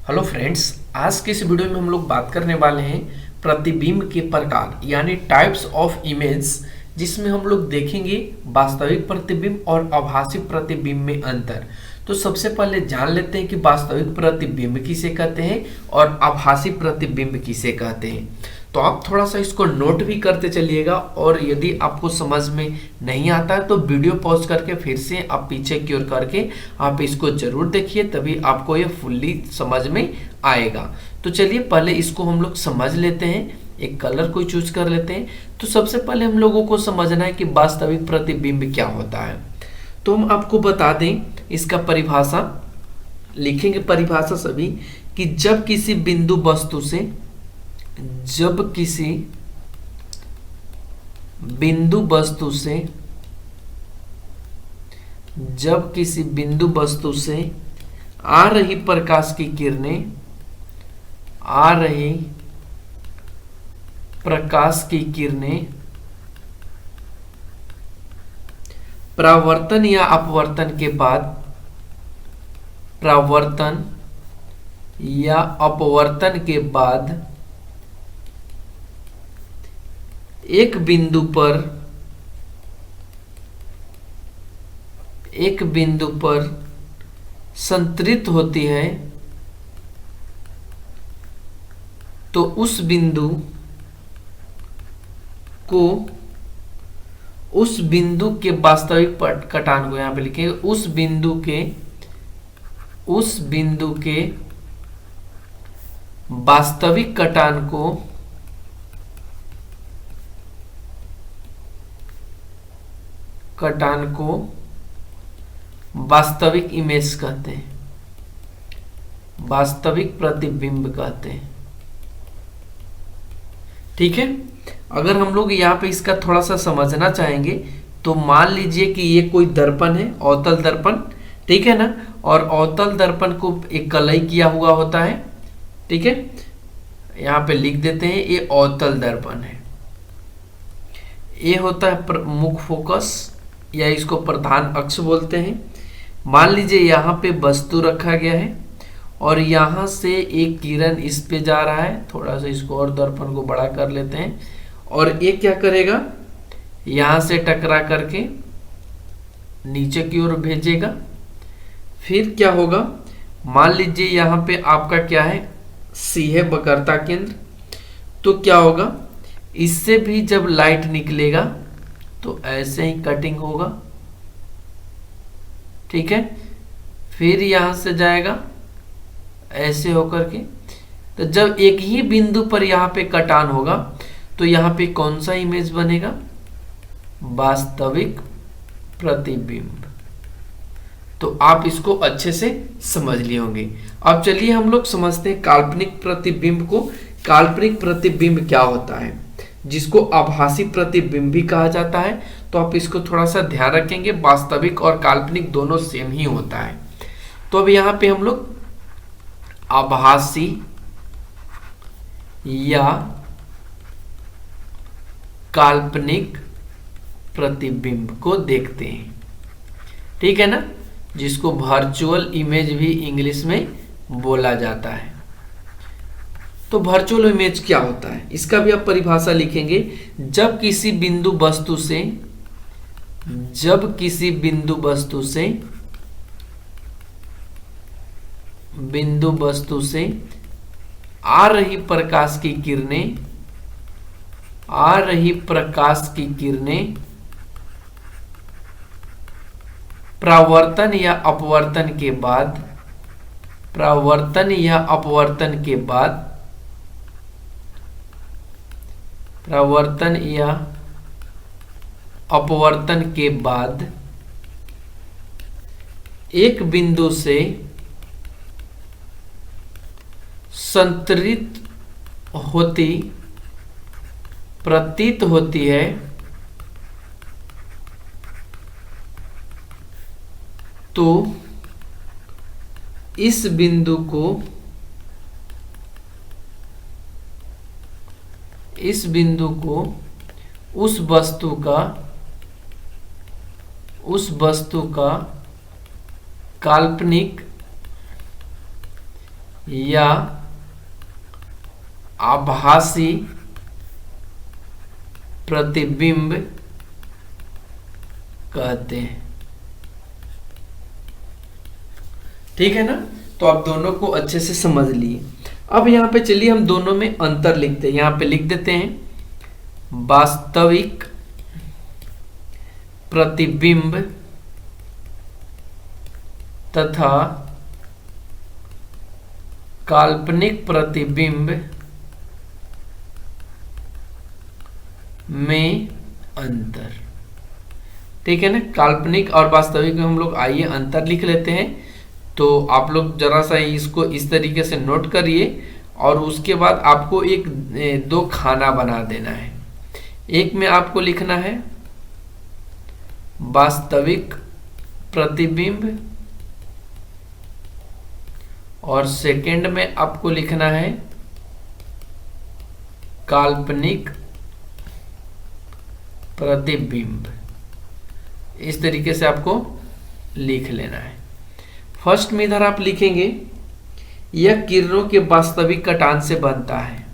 Hello friends, आज के इस वीडियो में हम लोग बात करने वाले हैं प्रतिबिंब के प्रकार यानी टाइप्स ऑफ इमेज, जिसमें हम लोग देखेंगे वास्तविक प्रतिबिंब और आभासी प्रतिबिंब में अंतर। तो सबसे पहले जान लेते हैं कि वास्तविक प्रतिबिंब किसे कहते हैं और आभासी प्रतिबिंब किसे कहते हैं। तो आप थोड़ा सा इसको नोट भी करते चलिएगा, और यदि आपको समझ में नहीं आता है तो वीडियो पॉज करके फिर से आप पीछे की ओर करके आप इसको जरूर देखिए, तभी आपको ये फुल्ली समझ में आएगा। तो चलिए पहले इसको हम लोग समझ लेते हैं, एक कलर को चूज कर लेते हैं। तो सबसे पहले हम लोगों को समझना है कि वास्तविक प्रतिबिंब क्या होता है। तो हम आपको बता दें, इसका परिभाषा लिखेंगे, परिभाषा सभी, कि जब किसी बिंदु वस्तु से जब किसी बिंदु वस्तु से जब किसी बिंदु वस्तु से आ रही प्रकाश की किरणें आ रही प्रकाश की किरणें परावर्तन या अपवर्तन के बाद परावर्तन या अपवर्तन के बाद एक बिंदु पर संतरित होती है, तो उस बिंदु के वास्तविक कटान को यहां पे लिखेंगे, उस बिंदु के वास्तविक कटान को वास्तविक इमेज कहते हैं, वास्तविक प्रतिबिंब कहते हैं। ठीक है, अगर हम लोग यहाँ पे इसका थोड़ा सा समझना चाहेंगे तो मान लीजिए कि ये कोई दर्पण है, अवतल दर्पण, ठीक है ना, और अवतल दर्पण को एक कलई किया हुआ होता है। ठीक है, यहाँ पे लिख देते हैं ये अवतल दर्पण है। ये होता है मुख्य फोकस या इसको प्रधान अक्ष बोलते हैं। मान लीजिए यहाँ पे वस्तु रखा गया है और यहाँ से एक किरण इस पे जा रहा है, थोड़ा सा इसको और दर्पण को बड़ा कर लेते हैं, और ये क्या करेगा, यहाँ से टकरा करके नीचे की ओर भेजेगा। फिर क्या होगा, मान लीजिए यहाँ पे आपका क्या है, सी है वक्रता केंद्र, तो क्या होगा, इससे भी जब लाइट निकलेगा तो ऐसे ही कटिंग होगा। ठीक है, फिर यहां से जाएगा ऐसे होकर के, तो जब एक ही बिंदु पर यहां पे कटान होगा तो यहां पे कौन सा इमेज बनेगा, वास्तविक प्रतिबिंब। तो आप इसको अच्छे से समझ लिए होंगे। अब चलिए हम लोग समझते हैं काल्पनिक प्रतिबिंब को। काल्पनिक प्रतिबिंब क्या होता है, जिसको आभासी प्रतिबिंब भी कहा जाता है। तो आप इसको थोड़ा सा ध्यान रखेंगे, वास्तविक और काल्पनिक दोनों सेम ही होता है। तो अब यहां पे हम लोग आभासी या काल्पनिक प्रतिबिंब को देखते हैं। ठीक है ना, जिसको वर्चुअल इमेज भी इंग्लिश में बोला जाता है। तो वर्चुअल इमेज क्या होता है, इसका भी आप परिभाषा लिखेंगे। जब किसी बिंदु वस्तु से आ रही प्रकाश की किरणें परावर्तन या अपवर्तन के बाद परावर्तन या अपवर्तन के बाद एक बिंदु से संतरित होती प्रतीत होती है, तो इस बिंदु को उस वस्तु का काल्पनिक या आभासी प्रतिबिंब कहते हैं। ठीक है ना, तो आप दोनों को अच्छे से समझ लिए। अब यहां पे चलिए हम दोनों में अंतर लिखते हैं। यहां पे लिख देते हैं वास्तविक प्रतिबिंब तथा काल्पनिक प्रतिबिंब में अंतर। ठीक है ना, काल्पनिक और वास्तविक में हम लोग आइए अंतर लिख लेते हैं। तो आप लोग जरा सा इसको इस तरीके से नोट करिए और उसके बाद आपको एक दो खाना बना देना है। एक में आपको लिखना है वास्तविक प्रतिबिंब और सेकंड में आपको लिखना है काल्पनिक प्रतिबिंब। इस तरीके से आपको लिख लेना है। फर्स्ट में इधर आप लिखेंगे यह किरणों के वास्तविक कटान से बनता है।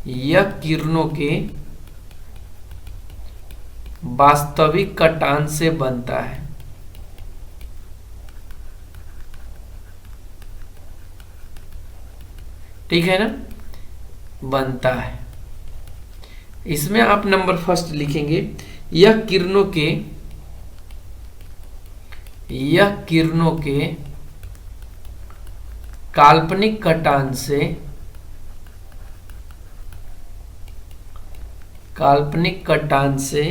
यह किरणों के वास्तविक कटान से बनता है। ठीक है ना, बनता है। इसमें आप नंबर फर्स्ट लिखेंगे यह किरणों के काल्पनिक कटान से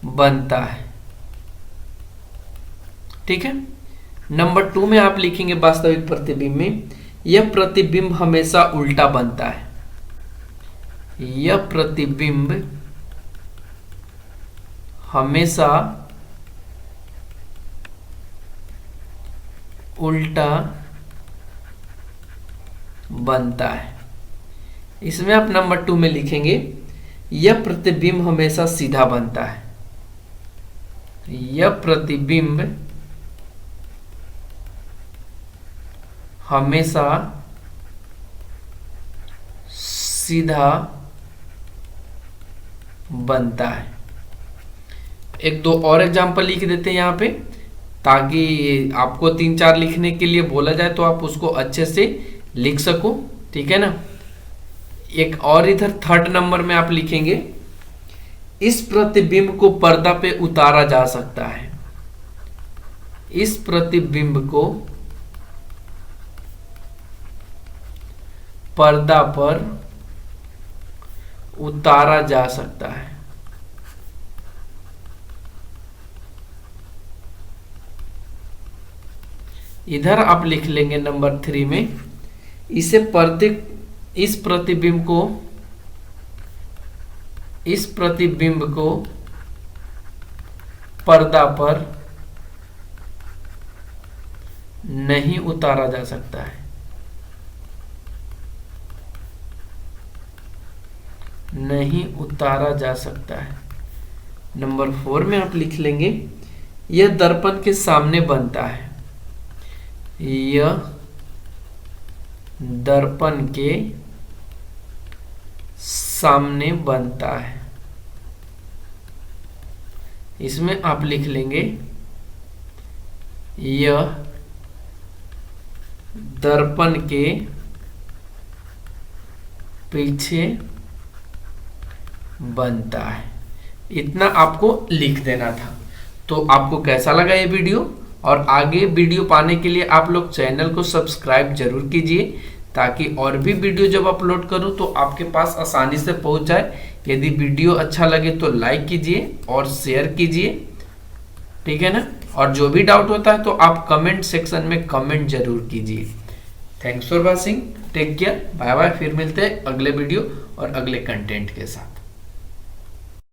बनता है। ठीक है। नंबर 2 में आप लिखेंगे वास्तविक प्रतिबिंब में यह प्रतिबिंब हमेशा उल्टा बनता है। यह प्रतिबिंब हमेशा उल्टा बनता है। इसमें आप नंबर 2 में लिखेंगे यह प्रतिबिंब हमेशा सीधा बनता है। यह प्रतिबिंब हमेशा सीधा बनता है। एक दो और एग्जांपल लिख देते हैं यहाँ पे, ताकि आपको 3-4 लिखने के लिए बोला जाए तो आप उसको अच्छे से लिख सको। ठीक है ना। एक और इधर थर्ड नंबर में आप लिखेंगे इस प्रतिबिंब को पर्दा पे उतारा जा सकता है। इस प्रतिबिंब को पर्दा पर उतारा जा सकता है। इधर आप लिख लेंगे नंबर 3 में इस प्रतिबिंब को पर्दा पर नहीं उतारा जा सकता है। नहीं उतारा जा सकता है। नंबर 4 में आप लिख लेंगे यह दर्पण के सामने बनता है। यह दर्पण के सामने बनता है। इसमें आप लिख लेंगे यह दर्पण के पीछे बनता है। इतना आपको लिख देना था। तो आपको कैसा लगा ये वीडियो, और आगे वीडियो पाने के लिए आप लोग चैनल को सब्सक्राइब जरूर कीजिए, ताकि और भी वीडियो जब अपलोड करूं तो आपके पास आसानी से पहुंच जाए। यदि वीडियो अच्छा लगे तो लाइक कीजिए और शेयर कीजिए। ठीक है ना। और जो भी डाउट होता है तो आप कमेंट सेक्शन में कमेंट जरूर कीजिए। Thanks for watching, take care, bye bye. फिर मिलते हैं अगले वीडियो और अगले कंटेंट के साथ।